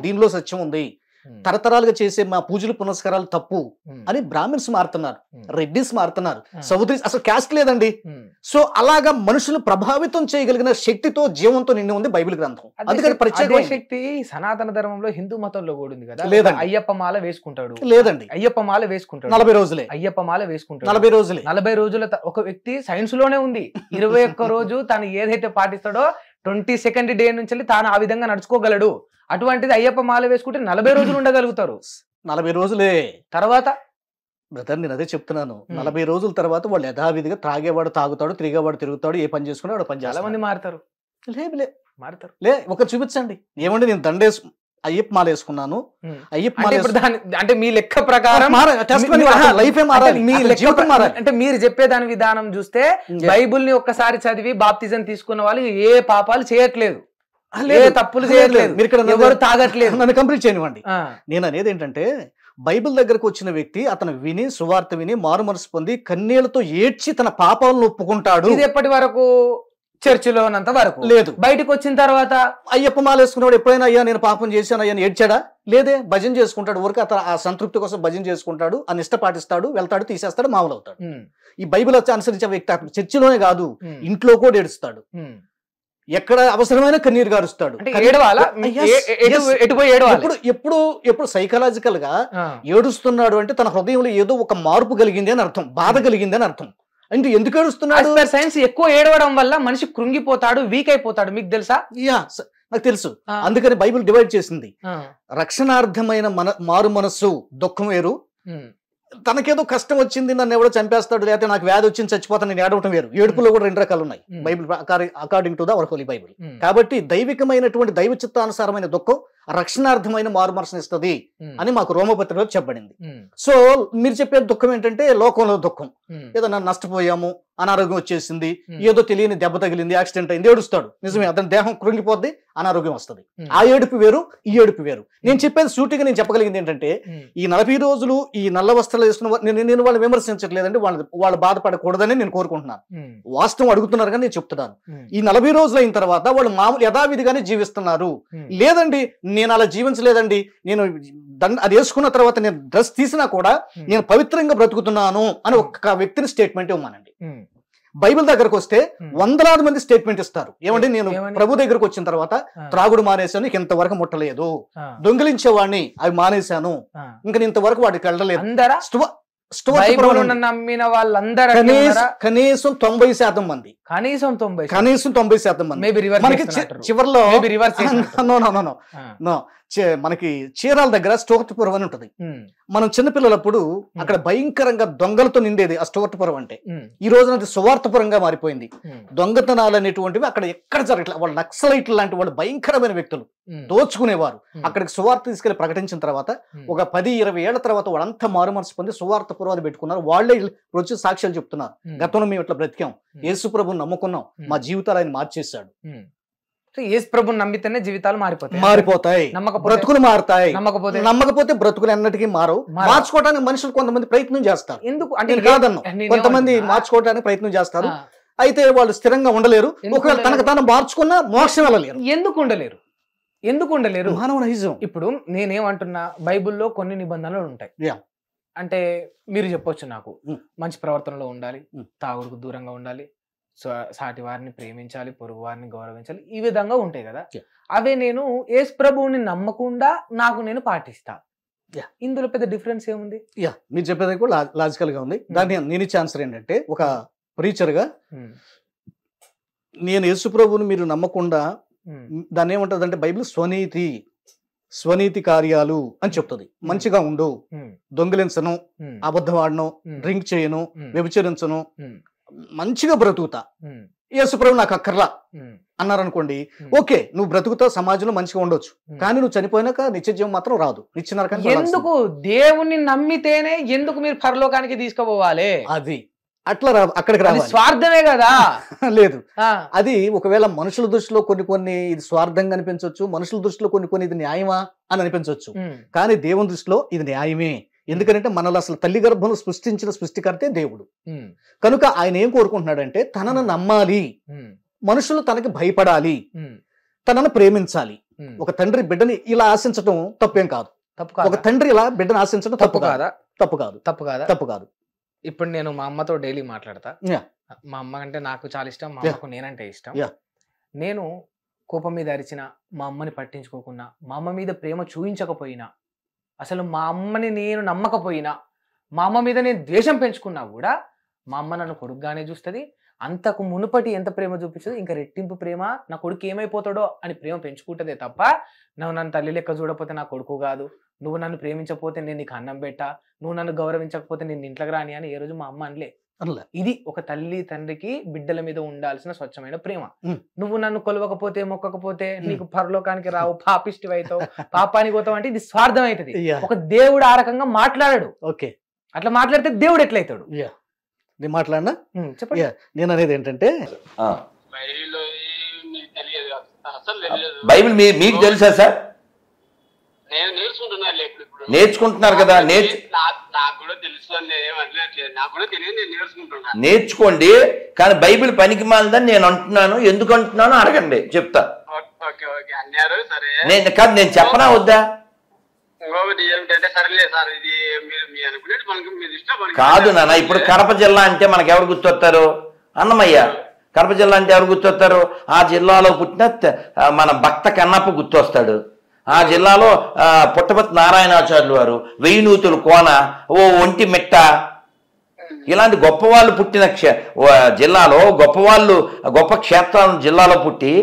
దీనిలో సత్యం ఉంది, తరతరాలుగా చేసే మా పూజలు పునస్కారాలు తప్పు అని బ్రాహ్మిన్స్ మారుతున్నారు, రెడ్డిస్ మారుతున్నారు, సౌదీ అసలు క్యాస్ట్ లేదండి. సో అలాగా మనుషులు ప్రభావితం చేయగలిగిన శక్తితో జీవంతో నిండి ఉంది బైబిల్ గ్రంథం. అందుకని ప్రత్యేక శక్తి సనాతన ధర్మంలో హిందూ మతంలో కూడా ఉంది కదా. లేదండి, అయ్యప్ప మాల వేసుకుంటాడు. లేదండి, అయ్యప్ప మాల వేసుకుంటాడు 40 రోజులే. అయ్యప్ప మాల వేసుకుంటాడు 40 రోజులే. 40 రోజుల ఒక వ్యక్తి సైన్స్ లోనే ఉంది 21 రోజు తను ఏదైతే పాటిస్తాడో 22nd డే నుంచి తాను ఆ విధంగా నడుచుకోగలడు. అటువంటిది అయ్యప్ప మాల వేసుకుంటే 40 రోజులు ఉండగలుగుతారు. 40 రోజులే తర్వాత బ్రదర్, నేను అదే చెప్తున్నాను. 40 రోజుల తర్వాత వాళ్ళు యథావిధిగా త్రాగేవాడు తాగుతాడు, తిరిగేవాడు తిరుగుతాడు, ఏ పని చేసుకున్నాడు పని. చాలా మంది మారుతారు. మారుతారు. ఒకరు చూపించండి. ఏమంటే నేను అయ్యప్ప మాల వేసుకున్నాను, అయ్యప్ప మాల అంటే మీ లెక్క ప్రకారం అంటే మీరు చెప్పేదాని విధానం చూస్తే బైబుల్ ని ఒక్కసారి చదివి బాప్తిజం తీసుకున్న వాళ్ళు ఏ పాపాలు చేయట్లేదు, ఏ తప్పులు చేయట్లేదు, ఎవరు తాగట్లేదు. నన్ను కంప్లీట్ చేయనివ్వండి. నేను అనేది ఏంటంటే బైబిల్ దగ్గరకు వచ్చిన వ్యక్తి అతను విని సువార్త విని మారు మనసు పొంది కన్నీళ్లతో ఏడ్చి తన పాపాలను ఒప్పుకుంటాడు. ఇది ఎప్పటి వరకు చర్చిలో ఉన్నంత వరకు లేదు. బయటకు వచ్చిన తర్వాత అయ్యప్ప మాల వేసుకున్నాడు ఎప్పుడైనా అయ్యా నేను పాపం చేశాను అయ్యా ఏడ్చాడా? లేదే. భజన చేసుకుంటాడు, ఊరికి అతను ఆ సంతృప్తి కోసం భజన చేసుకుంటాడు, ఆ నిష్ట పాటిస్తాడు, వెళ్తాడు, తీసేస్తాడు, మామూలు అవుతాడు. ఈ బైబిల్ వచ్చి అనుసరించే వ్యక్తి అతను చర్చిలోనే కాదు ఇంట్లో కూడా ఏడుస్తాడు, ఎక్కడ అవసరమైన కన్నీరు గారుస్తాడు. ఎప్పుడు సైకలాజికల్ గా ఏడుస్తున్నాడు అంటే తన హృదయంలో ఏదో ఒక మార్పు కలిగింది అని అర్థం, బాధ కలిగింది అని అర్థం. అంటే ఎందుకు ఏడుస్తున్నాడు? సైన్స్ ఎక్కువ ఏడవడం వల్ల మనిషి కృంగిపోతాడు, వీక్ అయిపోతాడు. మీకు తెలుసా? నాకు తెలుసు. అందుకని బైబిల్ డివైడ్ చేసింది. రక్షణార్థమైన మారు మనస్సు దుఃఖం వేరు, తనకేదో కష్టం వచ్చింది నన్ను ఎవడో చంపేస్తాడు లేకపోతే నాకు వ్యాధి వచ్చింది చచ్చిపోతాను నేను ఏడవటం వేరు. ఏడుపులో కూడా 2 రకాలు ఉన్నాయి Bible according to the hour Holi Bible. కాబట్టి దైవికమైనటువంటి దైవ చిత్తానుసారమైన దుఃఖం రక్షణార్థమైన మారు మనసుని ఇస్తుంది అని మాకు రోమపత్రికలో చెప్పబడింది. సో మీరు చెప్పే దుఃఖం ఏంటంటే లోకంలో దుఃఖం, ఏదన్నా నష్టపోయాము, అనారోగ్యం వచ్చేసింది, ఏదో తెలియని దెబ్బ తగిలింది, యాక్సిడెంట్ అయింది, ఏడుస్తాడు. నిజమే, అతని దేహం కృంగిపోద్ది, అనారోగ్యం వస్తుంది. ఆ ఏడుపు వేరు, ఈ ఏడుపు వేరు. నేను చెప్పేది సూటిగా నేను చెప్పగలిగింది ఏంటంటే ఈ 40 రోజులు ఈ నల్ల వస్త్రాలు వేసుకున్న నేను వాళ్ళు విమర్శించట్లేదండి, వాళ్ళు బాధపడకూడదని నేను కోరుకుంటున్నాను. వాస్తవం అడుగుతున్నారు కానీ నేను చెప్తున్నాను. ఈ 40 రోజులు అయిన తర్వాత వాళ్ళు మామూలు యథావిధిగానే జీవిస్తున్నారు. లేదండి నేను అలా జీవించలేదండి, నేను అది వేసుకున్న తర్వాత నేను డ్రెస్ తీసినా కూడా నేను పవిత్రంగా బ్రతుకుతున్నాను అని ఒక వ్యక్తిని స్టేట్మెంట్ ఇవ్వమానండి. బైబిల్ దగ్గరకు వస్తే వందలాది మంది స్టేట్మెంట్ ఇస్తారు. ఏమంటే నేను ప్రభు దగ్గరకు వచ్చిన తర్వాత త్రాగుడు మానేశాను, ఇంతవరకు ముట్టలేదు, దొంగిలించేవాడిని అవి మానేశాను, ఇంకా ఇంతవరకు వాడికి వెళ్ళలేదు. నమ్మిన వాళ్ళందరూ కనీసం 90% మంది, కనీసం 90% మంది మనకి చివరిలో మనకి చీరాల దగ్గర స్టోర్టుపురం అని ఉంటది. మనం చిన్నపిల్లలప్పుడు అక్కడ భయంకరంగా దొంగలతో నిండేది ఆ స్టోర్టుపురం అంటే. ఈ రోజున అది సువార్తపురంగా మారిపోయింది. దొంగతనాలు అనేటువంటివి అక్కడ ఎక్కడ జరగట్లేదు. వాళ్ళు నక్సలైట్లు లాంటి వాళ్ళు భయంకరమైన వ్యక్తులు, దోచుకునేవారు. అక్కడికి సువార్త తీసుకెళ్లి ప్రకటించిన తర్వాత ఒక 10-20 ఏళ్ల తర్వాత వాళ్ళంతా మారు మనసు పొంది సువార్తపురం అని పెట్టుకున్నారు. వాళ్ళే వచ్చి సాక్ష్యాలు చెప్తున్నారు, గతంలో మేము ఇట్లా బ్రతికాం, యేసు ప్రభుని నమ్ముకున్నాం, మా జీవితాలు ఆయన మార్చేశాడు. యేసు ప్రభుని నమ్మితేనే జీవితాలు మారిపోతాయి, బ్రతుకులు మారుతాయి. నమ్మకపోతే బ్రతుకులు ఎన్నటికీ మారవు. మార్చుకోవడానికి మనుషులు కొంతమంది ప్రయత్నం చేస్తారు. ఎందుకు అంటే కాదన్నా, కొంతమంది మార్చుకోవడానికి ప్రయత్నం చేస్తారు, అయితే వాళ్ళు స్థిరంగా ఉండలేరు. ఒకవేళ తనకు తాను మార్చుకున్నా మోక్షం వెళ్ళలేరు. ఎందుకు ఉండలేరు? మానవ నైజం. ఇప్పుడు నేనేమంటున్నా, బైబిల్లో కొన్ని నిబంధనలు ఉంటాయి. అంటే మీరు చెప్పొచ్చు నాకు, మంచి ప్రవర్తనలో ఉండాలి, తాగుడుకు దూరంగా ఉండాలి, సాటి వారిని ప్రేమించాలి, పొరుగు వారిని గౌరవించాలి, ఈ విధంగా ఉంటాయి కదా. అవే నేను యేసు ప్రభువుని నమ్మకుండా నాకు నేను పాటిస్తా. ఇందులో పెద్ద డిఫరెన్స్ ఏముంది? మీరు చెప్పేది కూడా లాజికల్ గా ఉంది. దాన్ని నేను ఇచ్చే ఆన్సర్ ఏంటంటే, ఒక ప్రీచర్ గా నేను యేసు ప్రభువుని మీరు నమ్మకుండా, దాన్ని ఏమంటది అంటే బైబిల్ స్వనీతి కార్యాలు అని చెప్తుంది. మంచిగా ఉండు, దొంగిలించను, అబద్ధం ఆడను, డ్రింక్ చేయను, వ్యభిచరించను, మంచిగా బ్రతుకుతా, యేసు ప్రభు నాకు అక్కర్లా అన్నారనుకోండి, ఓకే నువ్వు బ్రతుకుతావు, సమాజంలో మంచిగా ఉండొచ్చు, కానీ నువ్వు చనిపోయినాక నిత్య జీవం మాత్రం రాదు, నిత్య నరకానికి. ఎందుకు? దేవుణ్ణి నమ్మితేనే ఎందుకు మీరు పరలోకానికి తీసుకుపోవాలి? అది అట్లా అక్కడికి రావాలి. స్వార్థమే కదా. లేదు, అది ఒకవేళ మనుషుల దృష్టిలో కొన్ని ఇది స్వార్థంగా అనిపించవచ్చు, మనుషుల దృష్టిలో కొన్ని ఇది న్యాయమా అని అనిపించవచ్చు, కానీ దేవుని దృష్టిలో ఇది న్యాయమే. ఎందుకంటే మనల్ని అసలు తల్లి గర్భంలో సృష్టించిన సృష్టికర్తే దేవుడు. కనుక ఆయన ఏం కోరుకుంటున్నాడంటే తనను నమ్మాలి, మనుషులు తనకి భయపడాలి, తనను ప్రేమించాలి. ఒక తండ్రి బిడ్డని ఇలా ఆశించడం తప్పేం కాదు. ఒక తండ్రి ఇలా బిడ్డను ఆశించడం తప్పు కాదా? తప్పు కాదు. ఇప్పుడు నేను మా అమ్మతో డైలీ మాట్లాడతా. మా అమ్మ అంటే నాకు చాలా ఇష్టం, మా అమ్మకు నేనంటే ఇష్టం. నేను కోపం మీద అరిచిన, మా అమ్మని పట్టించుకోకున్నా, మా అమ్మ మీద ప్రేమ చూపించకపోయినా, అసలు మా అమ్మని నేను నమ్మకపోయినా, మా అమ్మ మీద నేను ద్వేషం పెంచుకున్నా కూడా మా అమ్మ నన్ను కొడుకుగానే చూస్తుంది. అంతకు మునుపటి ఎంత ప్రేమ చూపిస్తుంది ఇంకా రెట్టింపు ప్రేమ, నా కొడుకు ఏమైపోతాడో అని ప్రేమ పెంచుకుంటుందే తప్ప, నువ్వు నన్ను తల్లి లెక్క చూడకపోతే నా కొడుకు కాదు, నువ్వు నన్ను ప్రేమించకపోతే నేను నీకు అన్నం పెట్టా, నువ్వు నన్ను గౌరవించకపోతే నేను ఇంట్లోకి రాని అని ఏ రోజు మా అమ్మ అనలే. ఇది ఒక తల్లి తండ్రికి బిడ్డల మీద ఉండాల్సిన స్వచ్ఛమైన ప్రేమ. నువ్వు నన్ను కొలవకపోతే మొక్కకపోతే నీకు పరలోకానికి రావు, పాపిష్టి అవుతావు, పాపానికి పోతావు అంటే ఇది స్వార్థం అవుతుంది. ఒక దేవుడు ఆ రకంగా మాట్లాడాడు. అట్లా మాట్లాడితే దేవుడు ఎట్లయితాడు? నేను మాట్లాడినా చెప్పండి. నేను అనేది ఏంటంటే బైబిల్ మీకు తెలుసా సార్? నేర్చుకుంటున్నారు కదా, నేర్చుకోండి. కానీ బైబిల్ పనికి మాలదని నేను అంటున్నాను. ఎందుకు అంటున్నాను అడగండి, చెప్తా. నేను చెప్పనా వద్దా? కాదు నాన్న, ఇప్పుడు కడప జిల్లా అంటే మనకు ఎవరు గుర్తొస్తారు? అన్నమయ్య. కడప జిల్లా అంటే ఎవరు గుర్తొస్తారు? ఆ జిల్లాలో పుట్టిన మన భక్త కన్నప్ప గుర్తొస్తాడు. ఆ జిల్లాలో పుట్టపర్తి నారాయణాచార్యులు వారు, వెయ్యినూతులు కోన, ఓ ఒంటి మిట్ట, ఇలాంటి గొప్పవాళ్ళు పుట్టిన జిల్లాలో గొప్ప క్షేత్రాలను జిల్లాలో పుట్టి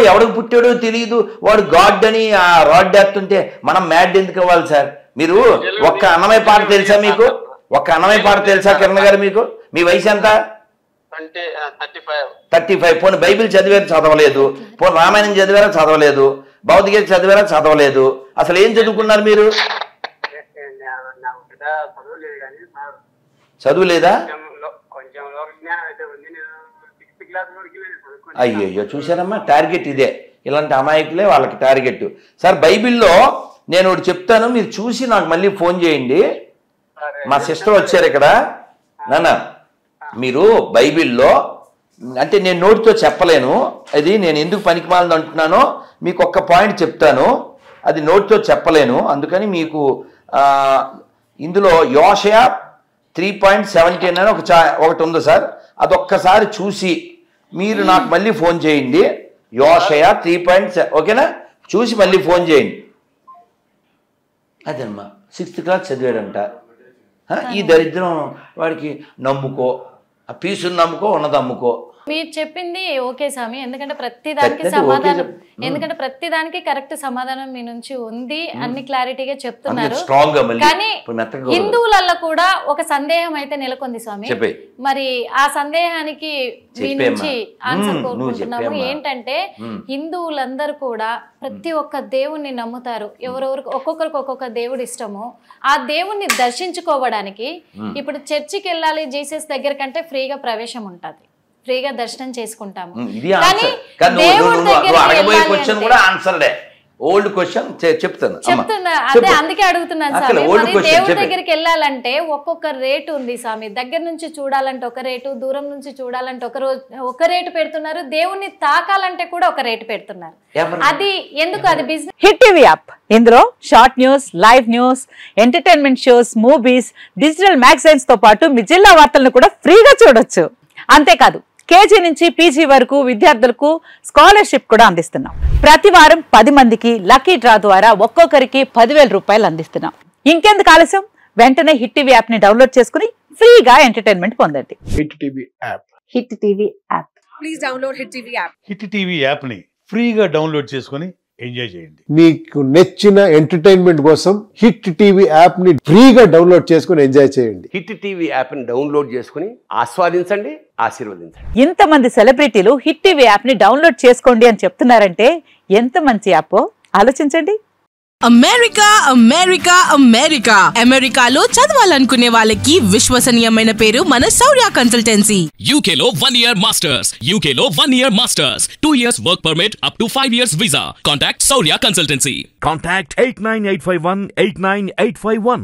ఎవడికి పుట్టాడో తెలియదు, వాడు గాడ్ అని ఆ రాడ్ వేస్తుంటే మనం మ్యాడ్ ఎందుకు అవ్వాలి సార్? మీరు ఒక్క అన్నమయ్య పాట తెలుసా మీకు? ఒక్క అన్నమయ్య పాట తెలుసా కిరణ్ గారు మీకు? మీ వయసు ఎంత? 35. పోనీ బైబిల్ చదివారు చదవలేదు, పోనీ రామాయణం చదివారా చదవలేదు, భౌతిక చదివారా చదవలేదు, అసలు ఏం చదువుకున్నారు మీరు? చదువులేదా? అయ్యో చూసారమ్మా, టార్గెట్ ఇదే. ఇలాంటి అమాయకులే వాళ్ళకి టార్గెట్. సార్ బైబిల్లో నేను ఒకటి చెప్తాను, మీరు చూసి నాకు మళ్ళీ ఫోన్ చేయండి. మా సిస్టర్ వచ్చారు ఇక్కడ. నాన్న మీరు బైబిల్లో అంటే నేను నోటితో చెప్పలేను, అది నేను ఎందుకు పనికిమాలని అంటున్నానో మీకు ఒక్క పాయింట్ చెప్తాను, అది నోటితో చెప్పలేను. అందుకని మీకు ఇందులో యోషయా 3:17 అని ఒకటి ఉంది సార్, అదొక్కసారి చూసి మీరు నాకు మళ్ళీ ఫోన్ చేయండి. యోషయా 3:7 ఓకేనా? చూసి మళ్ళీ ఫోన్ చేయండి. అదమ్మా 6th క్లాస్ చదివాడంట. ఈ దరిద్రం వాడికి నమ్ముకో, ఆ పీసుని నమ్ముకో, ఉన్నది అమ్ముకో. మీరు చెప్పింది ఓకే స్వామి, ఎందుకంటే ప్రతి దానికి కరెక్ట్ సమాధానం మీ నుంచి ఉంది, అన్ని క్లారిటీగా చెప్తున్నారు. కానీ హిందువులలో కూడా ఒక సందేహం అయితే నెలకొంది స్వామి. మరి ఆ సందేహానికి మీ నుంచి ఆన్సర్ కోరుకుంటున్నాము. ఏంటంటే హిందువులందరూ కూడా ప్రతి ఒక్క దేవుణ్ణి నమ్ముతారు, ఎవరెవరికి ఒక్కొక్కరికి ఒక్కొక్క దేవుడు ఇష్టము. ఆ దేవుణ్ణి దర్శించుకోవడానికి ఇప్పుడు చర్చికి వెళ్ళాలి, జీసస్ దగ్గర కంటే ఫ్రీగా ప్రవేశం ఉంటుంది, ఫ్రీగా దర్శనం చేసుకుంటాము. అదే అందుకే అడుగుతున్నాను స్వామి. దేవుడి దగ్గరికి వెళ్ళాలంటే ఒక్కొక్క రేటు ఉంది స్వామి. దగ్గర నుంచి చూడాలంటే ఒక రేటు, దూరం నుంచి చూడాలంటే ఒక రేటు పెడుతున్నారు, దేవుణ్ణి తాకాలంటే కూడా ఒక రేటు పెడుతున్నారు. అది ఎందుకు? అది బిజినెస్. హిట్ టీవీ యాప్, ఇందులో short news, live news, entertainment shows, movies, digital magazines తో పాటు మీ జిల్లా వార్తలను కూడా ఫ్రీగా చూడొచ్చు. అంతేకాదు కేజీ నుంచి పీజీ వరకు విద్యార్థులకు స్కాలర్షిప్ కూడా అందిస్తున్నాం. ప్రతి వారం 10 మందికి లక్కీ డ్రా ద్వారా ఒక్కొక్కరికి 10,000 రూపాయలు అందిస్తున్నాం. ఇంకెందుకు ఆలస్యం, వెంటనే హిట్ టీవీ యాప్ ని డౌన్లోడ్ చేసుకుని ఫ్రీగా ఎంటర్టైన్మెంట్ పొందండి. Hit TV app. Hit TV app. Please download hit TV app. Hit TV app ని ఫ్రీగా డౌన్లోడ్ చేసుకుని ఎంజాయ్ చేయండి. మీకు నచ్చిన ఎంటర్టైన్మెంట్ కోసం హిట్ టీవీ యాప్ ని ఫ్రీగా డౌన్లోడ్ చేసుకుని ఎంజాయ్ చేయండి. హిట్ టీవీ యాప్ ని డౌన్లోడ్ చేసుకుని ఆస్వాదించండి, ఆశీర్వదించండి. ఇంతమంది సెలబ్రిటీలు హిట్ టీవీ యాప్ ని డౌన్లోడ్ చేసుకోండి అని చెప్తున్నారంటే ఎంత మంచి యాప్ ఆలోచించండి. అమెరికా అమెరికా అమెరికా అమెరికాలో చదవాలనుకునే వాళ్ళకి విశ్వసనీయమైన పేరు మన శౌర్య కన్సల్టెన్సీ. UK లో 1 year masters, UK లో 1 year masters, 2 years work permit up to 5 years visa. Contact Shaurya Consultancy. Contact 89851 89851.